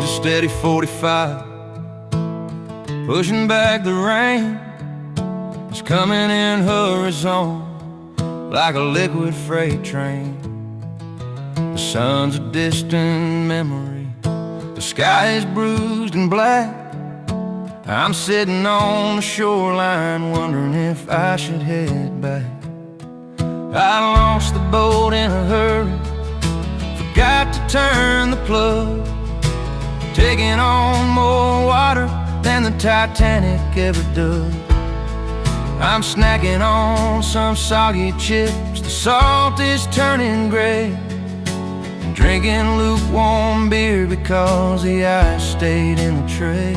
Winds a steady 45, pushing back the rain. It's coming in horizon like a liquid freight train. The sun's a distant memory, the sky is bruised and black. I'm sitting on the shoreline wondering if I should head back. I lost the boat in a hurry, forgot to turn the plug, taking on more water than the Titanic ever does. I'm snacking on some soggy chips, the salt is turning gray, and drinking lukewarm beer because the ice stayed in the tray.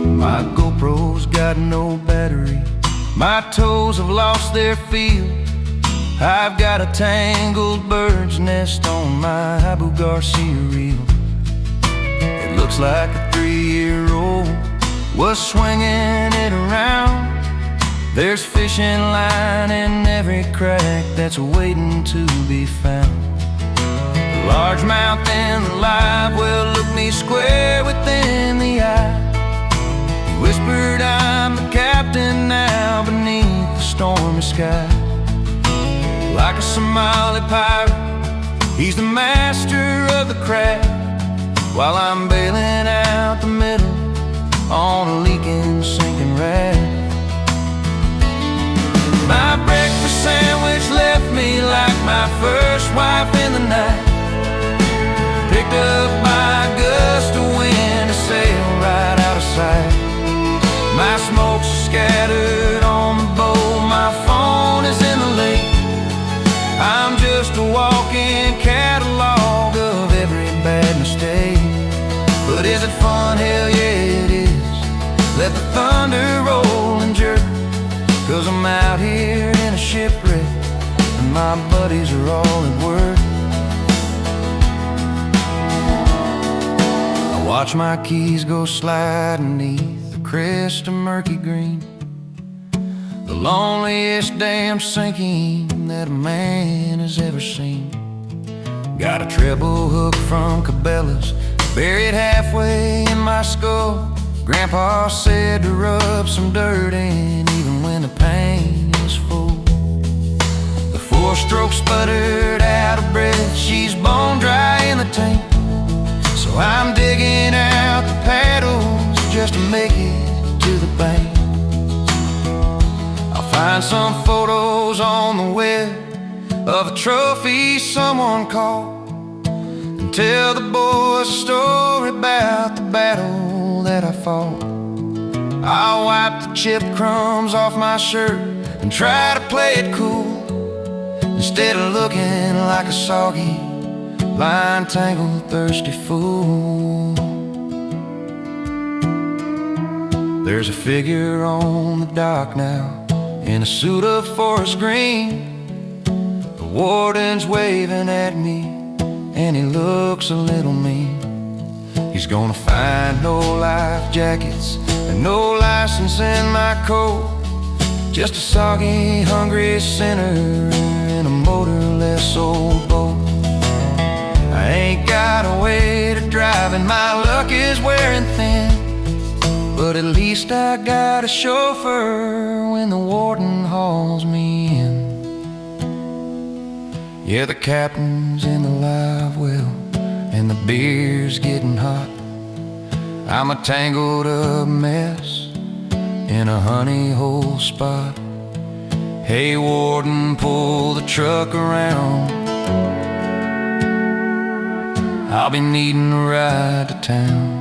My GoPro's got no battery, my toes have lost their feel. I've got a tangled bird's nest on my Abu Garcia reel. It looks like a 3-year-old was swinging it around. There's fishing line in every crack that's waiting to be found. The largemouth and the live well looked me square within the eye. He whispered, I'm the captain now beneath the stormy sky. Like a Somali pirate, he's the master of the craft, while I'm bailing out the middle on a leaking, sinking raft. My breakfast sandwich left me like my first wife in the night, picked up by a gust of wind to sail right out of sight. My smoke's scattered on the boat, my phone is in the lake. I'm just a walking catalog of every bad mistake. But is it fun? Hell yeah it is. Let the thunder roll and jerk, 'cause I'm out here in a shipwreck and my buddies are all at work. I watch my keys go sliding beneath the crest of murky green, the loneliest damn sinking that a man has ever seen. Got a treble hook from Cabela's buried halfway in my skull. Grandpa said to rub some dirt in even when the pain is full. The 4-stroke sputtered out of breath, she's bone dry in the tank, so I'm digging out the paddles just to make it to the bank. I'll find some photos on the web of a trophy someone caught, and tell the boys a story about the battle that I fought. I'll wipe the chip crumbs off my shirt and try to play it cool, instead of looking like a soggy, line tangled, thirsty fool. There's a figure on the dock now in a suit of forest green. The warden's waving at me and he looks a little mean. He's gonna find no life jackets and no license in my coat, just a soggy, hungry sinner in a motorless old boat. I ain't got a way to drive and my luck is wearing thin, but at least I got a chauffeur when the warden hauls me in. Yeah, the captain's in the live well and the beer's getting hot. I'm a tangled up mess in a honey hole spot. Hey warden, pull the truck around, I'll be needing a ride to town.